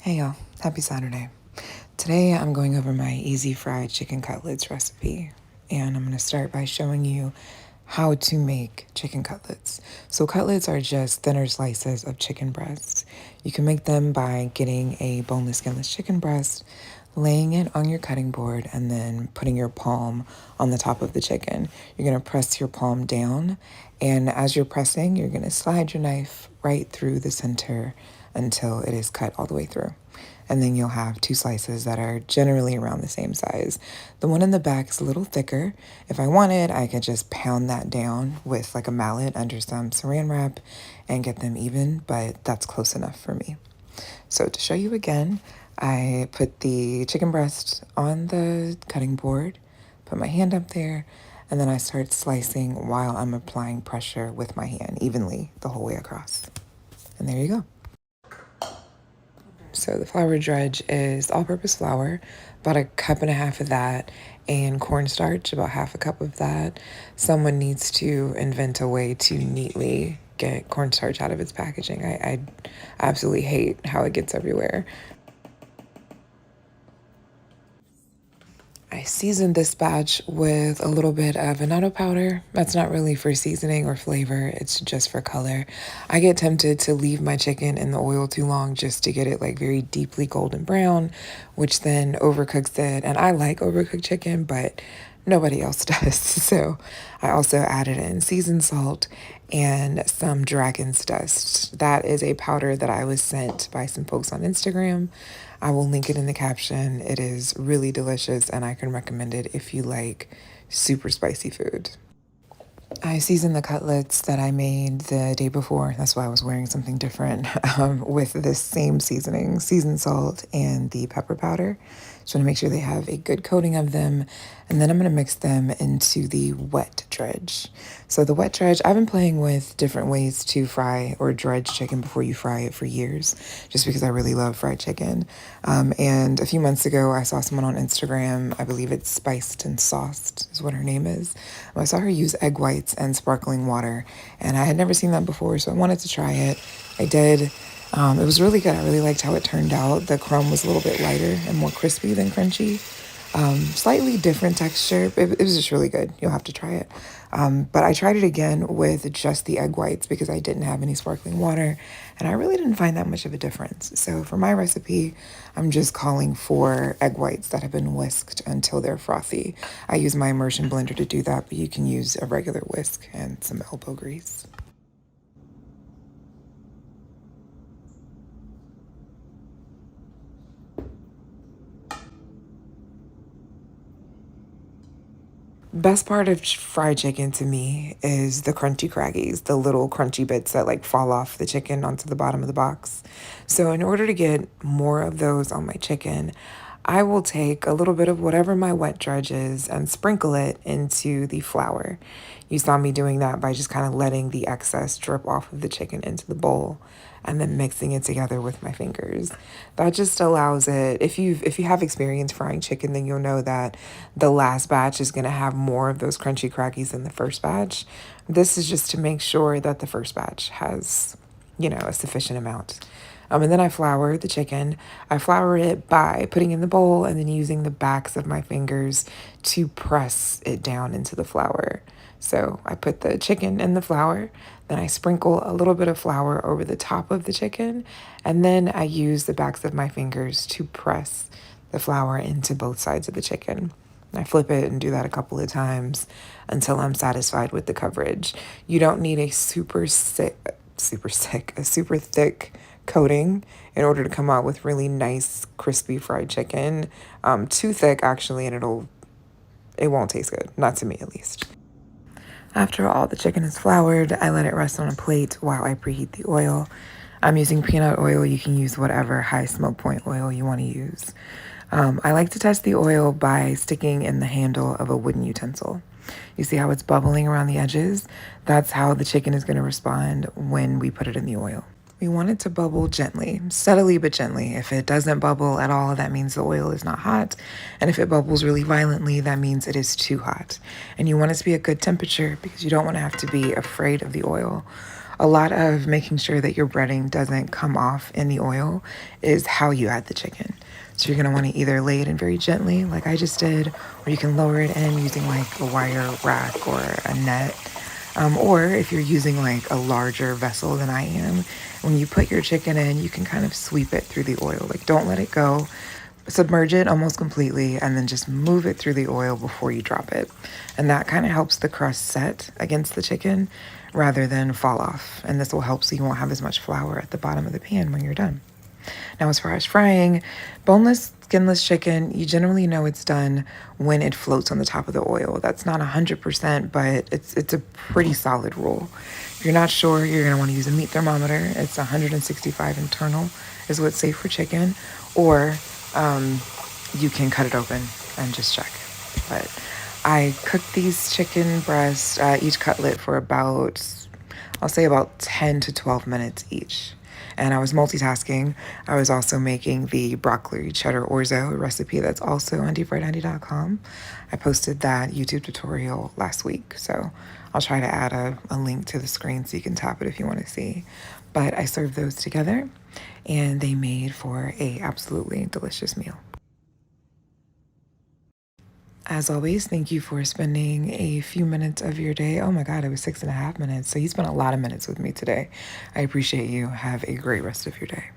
Hey y'all, happy Saturday. Today I'm going over my easy fried chicken cutlets recipe, and I'm going to start by showing you how to make chicken cutlets. So cutlets are just thinner slices of chicken breasts. You can make them by getting a boneless, skinless chicken breast, laying it on your cutting board, and then putting your palm on the top of the chicken. You're going to press your palm down, and as you're pressing, you're going to slide your knife right through the center until it is cut all the way through. And then you'll have two slices that are generally around the same size. The one in the back is a little thicker. If I wanted, I could just pound that down with like a mallet under some saran wrap and get them even, but that's close enough for me. So to show you again, I put the chicken breast on the cutting board, put my hand up there, and then I start slicing while I'm applying pressure with my hand evenly the whole way across. And there you go. So the flour dredge is all-purpose flour, about a cup and a half of that, and cornstarch, about half a cup of that. Someone needs to invent a way to neatly get cornstarch out of its packaging. I absolutely hate how it gets everywhere. I seasoned this batch with a little bit of annatto powder. That's not really for seasoning or flavor, it's just for color. I get tempted to leave my chicken in the oil too long just to get it like very deeply golden brown, which then overcooks it. And I like overcooked chicken, but nobody else does. So I also added in seasoned salt and some dragon's dust. That is a powder that I was sent by some folks on Instagram. I will link it in the caption. It is really delicious, and I can recommend it if you like super spicy food. I seasoned the cutlets that I made the day before. That's why I was wearing something different with this same seasoning, seasoned salt and the pepper powder. Just want to make sure they have a good coating of them. And then I'm going to mix them into the wet dredge. So the wet dredge, I've been playing with different ways to fry or dredge chicken before you fry it for years, just because I really love fried chicken. And a few months ago, I saw someone on Instagram, I believe it's Spiced and Sauced is what her name is. I saw her use egg whites and sparkling water, and I had never seen that before, so I wanted to try it. I did. It was really good. I really liked how it turned out. The crumb was a little bit lighter and more crispy than crunchy. Slightly different texture. It was just really good. You'll have to try it. But I tried it again with just the egg whites because I didn't have any sparkling water, and I really didn't find that much of a difference. So for my recipe, I'm just calling for egg whites that have been whisked until they're frothy. I use my immersion blender to do that, but you can use a regular whisk and some elbow grease. Best part of fried chicken to me is the crunchy craggies, the little crunchy bits that like fall off the chicken onto the bottom of the box. So in order to get more of those on my chicken, I will take a little bit of whatever my wet dredge is and sprinkle it into the flour. You saw me doing that by just kind of letting the excess drip off of the chicken into the bowl and then mixing it together with my fingers. That just allows it, if you have experience frying chicken, then you'll know that the last batch is going to have more of those crunchy crackies than the first batch. This is just to make sure that the first batch has, a sufficient amount. And then I flour the chicken. I flour it by putting in the bowl and then using the backs of my fingers to press it down into the flour. So I put the chicken in the flour, then I sprinkle a little bit of flour over the top of the chicken, and then I use the backs of my fingers to press the flour into both sides of the chicken. I flip it and do that a couple of times until I'm satisfied with the coverage. You don't need a super thick coating in order to come out with really nice crispy fried chicken. Too thick actually, and it won't taste good, not to me at least. After all the chicken is floured, I let it rest on a plate while I preheat the oil. I'm using peanut oil. You can use whatever high smoke point oil you want to use. I like to test the oil by sticking in the handle of a wooden utensil. You see how it's bubbling around the edges? That's how the chicken is going to respond when we put it in the oil. We want it to bubble gently, steadily but gently. If it doesn't bubble at all, that means the oil is not hot. And if it bubbles really violently, that means it is too hot. And you want it to be a good temperature because you don't want to have to be afraid of the oil. A lot of making sure that your breading doesn't come off in the oil is how you add the chicken. So you're gonna wanna either lay it in very gently, like I just did, or you can lower it in using like a wire rack or a net. Or if you're using like a larger vessel than I am, when you put your chicken in, you can kind of sweep it through the oil. Like don't let it go. Submerge it almost completely and then just move it through the oil before you drop it. And that kind of helps the crust set against the chicken rather than fall off. And this will help so you won't have as much flour at the bottom of the pan when you're done. Now, as far as frying, boneless, skinless chicken, you generally know it's done when it floats on the top of the oil. That's not 100%, but it's a pretty solid rule. If you're not sure, you're gonna wanna use a meat thermometer. It's 165 internal is what's safe for chicken, or you can cut it open and just check. But I cooked these chicken breasts, each cutlet for about, I'll say about 10 to 12 minutes each. And I was multitasking. I was also making the broccoli cheddar orzo recipe that's also on deepfriedhandy.com. I posted that YouTube tutorial last week, so I'll try to add a link to the screen so you can tap it if you want to see. But I served those together, and they made for a absolutely delicious meal. As always, thank you for spending a few minutes of your day. Oh my God, it was 6.5 minutes. So you spent a lot of minutes with me today. I appreciate you. Have a great rest of your day.